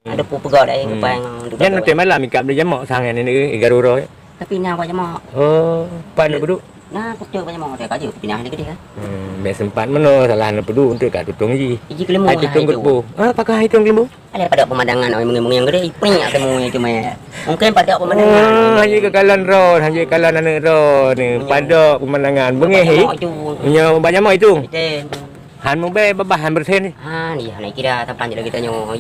Ada pupuk ada yang Yan nanti malam ikap dia jamak sangan ini garuro. Tapi pindah apa jamak? Oh, pan bedu. Nah, aku coba jamak dia kaje pindah ni gede kan. Mek sempat meno salah na bedu untuk kat tutung ji. Iji kelembu. Ai tutung kelembu. Pakai hitung kelembu? Ada pada pemandangan orang yang gede, punya kelembu cuma. Mungkin pada pemandangan. Hanya ke kalan road, hanya kalan anak road ni. Pada pemandangan bengehi. Nya banyak mau itu. Han mau be babahan bersen ni. Ni nak kira tempat je kita nyo.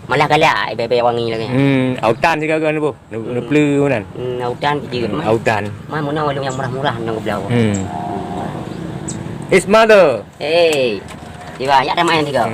Malah galak bebe wangi lagi. Autan juga kan bu. Nu pleu nan. Autan je. Autan. Mai mun yang murah-murah nang belau. His mother. Hey. Dia ya ada main tiga.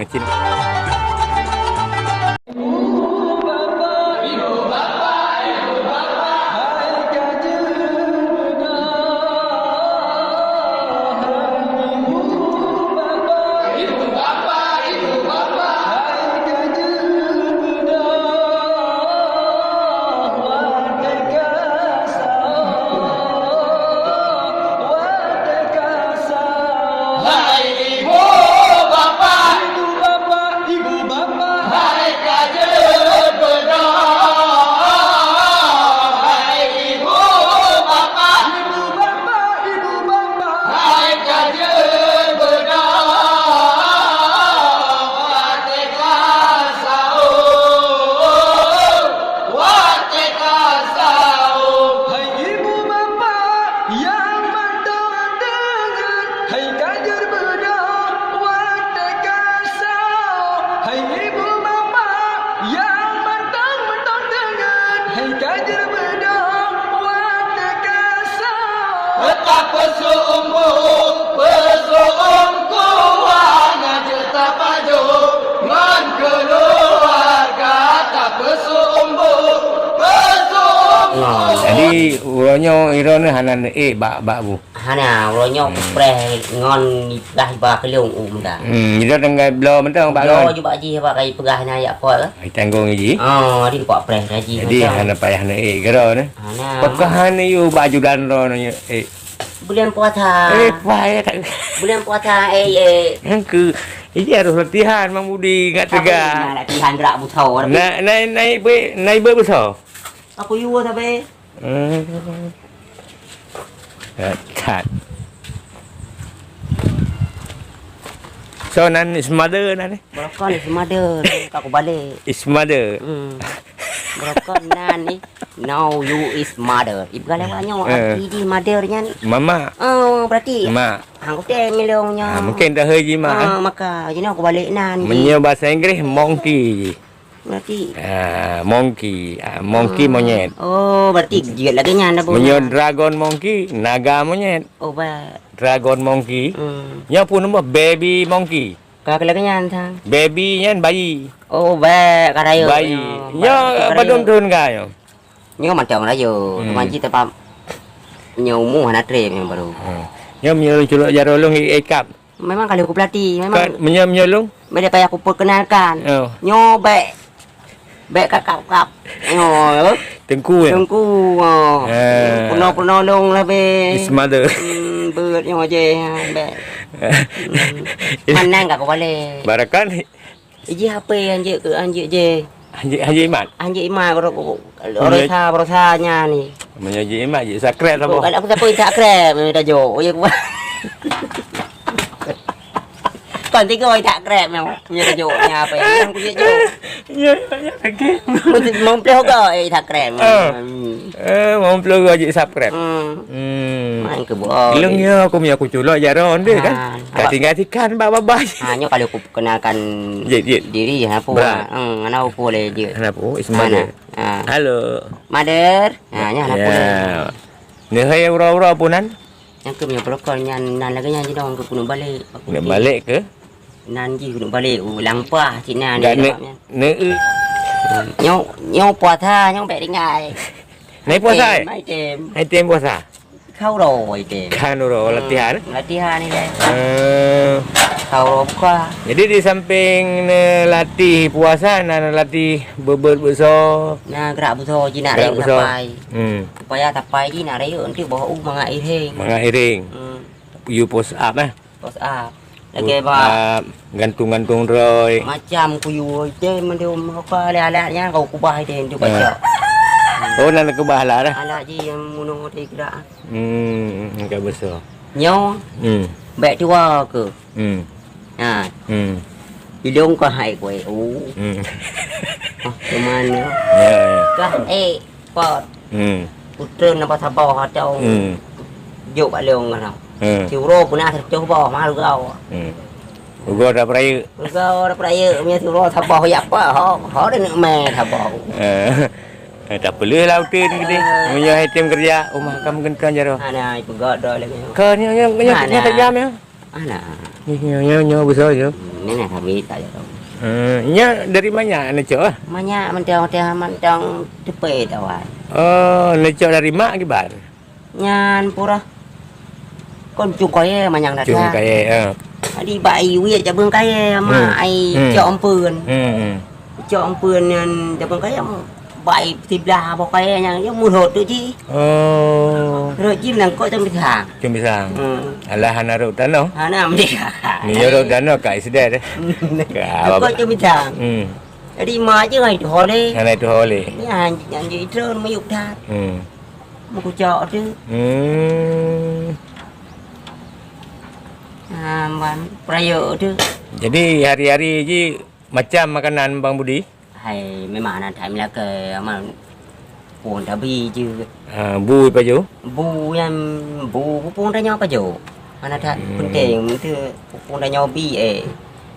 Jadi uronyo irone hanan bak bu. Hana uronyo preh ngon dah ba keliung dah. Iro dengan blo mentang bak. Blo ju bak ji ba kai pegah na ya apa. Ai tanggung ji. Di pak preh ji. Jadi hana payah na gero ne. Hana. Pekahan yu baju dan ro nya Bulan puasa. Payah tak. Bulan puasa Yang ke harus latihan Mang Budi enggak tegak. Latihan gerak buto. Naik besar. Aku yu tapi. Cut. So nan is mother nan. Berapa ni mother? Aku balik. Is mother. Berapa nan ni? Now you is mother. Ibu galanya di mothernya ni. Mama. Oh, berarti. Mak. Hang tu melongnya. Mungkin dah haji mak. Maka jadi aku balik nan. Menyo bahasa Inggeris monkey. Berarti monkey. Monkey monyet. Oh, berarti jiat lagi nya anda Menyo dragon monkey, naga monyet. Oh, ba. Dragon monkey. Nya pun nama baby monkey. Kak lagi nya tang. Baby nya bayi. Oh, ba karayo. Bayi. Nya badung turun gayo. Nyo macam rayo. Manci tempat nyomu hana trem yang baru. Nyo menyolong culuk jarolong ikap. Memang kali aku pelatih, memang. Menyolong. Beda payah aku perkenalkan. Nyo Bek kakap. Tengku ya. Tengku. Penolong lah be. His mother. Bird nyo je. Bek. Manang kak balik. Barakan. Iji HP anjek ke anjek je. Haji Imat. Haji Imat rosanya ni. Menyaji Imat je sakret apa? Kalau aku tak sakret dah jo. Ya ku. Còn tí coi thạc rẹp nào như là dụ nhà phải ăn cái dụ mong pleo gọi thạc rẹp mong pleo gọi chị sập rẹp anh cứ bộ lưng nhớ cũng nhà của chủ lo già rồi đấy kan cả tinggal ikan baba hanya kalau aku kenalkan diri Hapu ana Hapu le je Hapu Ismail halo mother nya Hapu ni hai ura punan yang ke punya pelakon nan lagi yang dong ke gunung balik ke nan ji gunung balik lampah cina ni nyo puasa nyo bek ringai nay puasa hai tem puasa khâu rồi tem khâu rồi latihan ni deh khâu qua jadi di samping latih puasa nan latih besar nah gerak besar ji nak rek tapai supaya tapai ji nak rek untuk bawa mangai iring you post up post up Lagi ba gantung-gantung roy. macam kuyu je mendium apa alat-alatnya kau kubah dia tu baca. Oh nak ke bahala dah. Alat je yang muno dia gerak. Enggak besar. Nyo baik tua ke. Ha, hidung ko hai ko cuman Ya ya. kan pot putra na pasabau hatau juk bak leong kan. Siro pun nak coba malu kau. Ugo dah peraya. Kau dah peraya punya siro sabau ya apa ho dah nak main sabau. Tak perlu lah utin gede. Punya item kerja rumah kamu genkan jaro. Ana ibu god dah lagi. Kau ni tajam ya. Ana. Ni besar je. Ni nak kami tak ada. Nya dari mana necok ah? Banyak mentang tepe tawan. Oh, necok dari mak ke bar? Nyan pura. Con chung kaya manyang dah. Chung kaya. Đi bậy quy cho bưng cái mà ai cho ông Pươn cho ông Pươn cho bưng cái bậy thịt là bao cái nha giống mua hột nữa chứ rồi chim là có trong cái hàng Cuma sang. Alah hana rau tanah. hana mình đi Ni rau tanah kai sedar deh. có trong cái hàng đi mà chứ ngày họ đi Hana itu hole. cái hàng gì trơn mới dục tha một cô chọ chứ mà prayo chứ Jadi hari-hari je macam makanan Bang Budi. hay mấy mà là thèm là kề mà buồn đã bi chứ Bui baju. bu em bu buồn ra nhau bao giờ mà là thật vấn đề thứ buồn ra nhau bi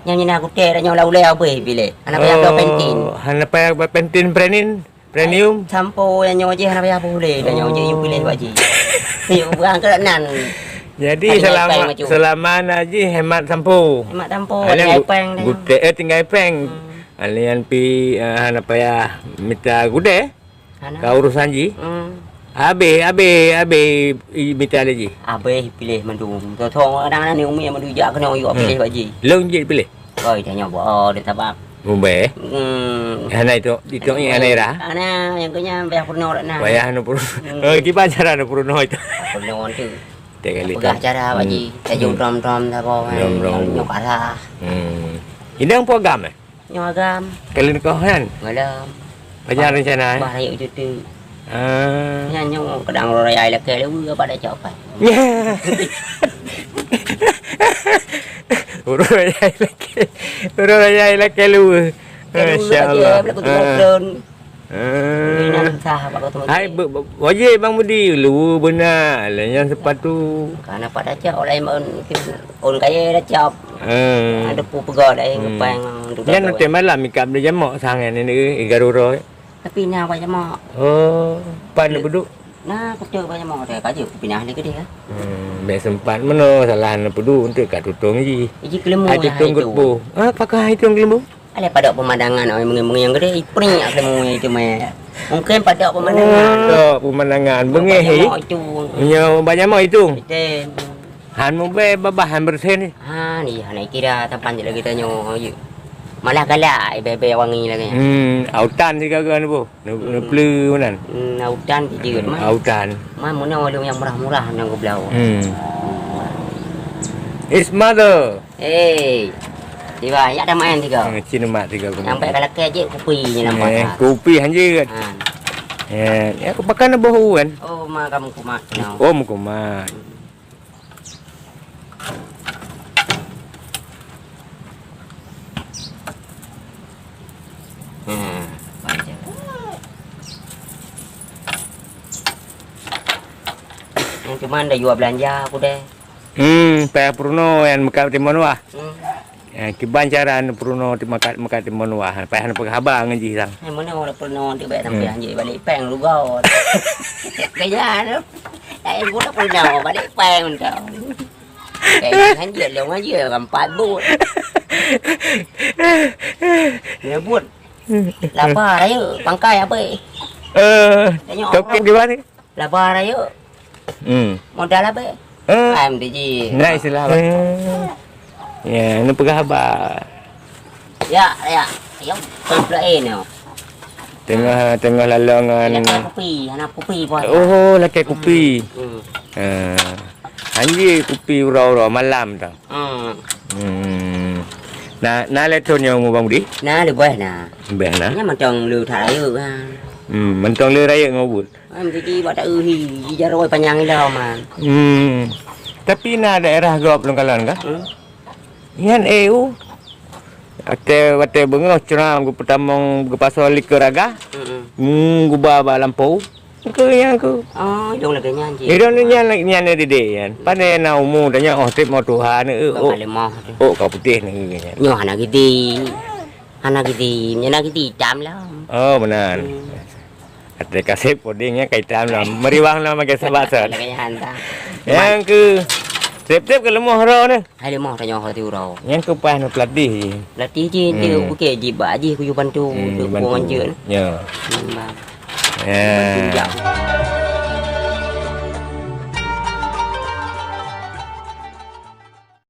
nhau như nào cũng tè ra nhau lâu leo bể vì lệ anh bây giờ pentin Hana payah pentin premium. sampo ra nhau chứ anh bây giờ bu lệ ra nhau chứ yêu bi lệ vậy gì hiểu ăn cái nàn Jadi Ada selama naji hemat sampo. hemat sampo tinggal peng Gude tinggal peng. Alian pi hana payah minta gude. Kau urusan ji. Abe minta lagi. abe pilih mendung tôi thong đang ăn nhiều mía mà đuôi dạ cái nào yêu pilih vậy gì Long je pilih. rồi thằng nhỏ bỏ để tabak Ngombe. Hana itu ni hana ra. ana yang kenya bayar penuh dah nah Payah hana puru. Gimana cara hana puru no itu. penuh tu Tekali. Pegah cara baji. Saya jom rom-rom dah bawa. Rom-rom. Nyok arah. Indang program eh? Nyok agam. Kali ni kau kan? Malam. Banyak rencana eh? Bah yuk cuti. Nya nyok kadang royai lah ke lu pada cok pai. Urut lagi lu. Masya-Allah. Hai wajib Bang Budi lu benar yang sepatu karena pada cok lain on kaya dah cop ada pu pegah dah ngepang dia nanti malam mikap dia jamak sangan ni garuro tapi nah banyak mak pan duduk nah aku cok banyak mak dia kaje aku pindah ni ke dia mek sempat mana salah nak duduk untuk kat tutung ji kelemu ai tutung gutbu pakai hitung kelemu ada pada pemandangan orang mengeng yang gede pring kelemu itu meh mungkin pada pemandangan bengehi nya banyak mau hitung Iten. han mau be babahan bersen Ni hanai kira tempat je lagi tanya you. Malah galak bebe wangi lagi. Autan juga kan bu. Nu pleu manan. Autan je mah. Autan. Mah mun yang murah-murah nang go belau. His mother. Tiba ya ada main tiga. Cina mak tiga. Sampai galak ke je kopi ni nampak. Kopi hanje kan. Ya, aku makan bohu kan. Oh, mah kamu kumat. Oh, kumat. Cuman dah jual belanja aku deh. Payah Pruno yang mekat Timon Wah. Kiban cara Pruno mekat Timon Wah. Payah nak habang ngaji sang. Mana orang Pruno tu baik sampai anjir balik peng lu gau. Kaya tu. Saya pun tak pernah balik peng kau. Kayak anjir lu anjir gampat but. Dia but. Lapar ayo pangkai apa? Tokek di mana? Lapar ayo. Modal apa? Am di ji. Nah istilah. Ya, nu pegah habang. Ya. Yang pelain ni. Tengah lalangan. Anak kopi buat. Oh, laki kopi. Anji kupi ura-ura malam tau. Na leton yang mau bang di? Na được bè nè. Bè na. Nhá mà trồng lừa thải ừ ha. Mentong le raya ngobul. Em thì bata hi jaroi panjang itu man. Tapi na daerah gop lengkalan ka? Yan EU. Ate bengok cuna gu pertamong gu pasal likeraga. Gu baba lampau. Ke yang ke. Oh, itu là cái nhan chị. Itu nyan dede yan. Pane na umu tanya trip mau Tuhan Phải mò. kau putih ni nya. Nyo anak gitu, nyana gitu cam lắm. Oh benar. Ate kasih podingnya kaitan lah. Meriwang nama ke sabasat. Là cái nhan ta. Yang ke Sip-sip ke lemah ro ni. Hai lemah tanya ho tiu ro. Yang ke pas nak pelatih. Latih je dia buke ji ba ji ku bantu untuk buang je. Ya. Ya.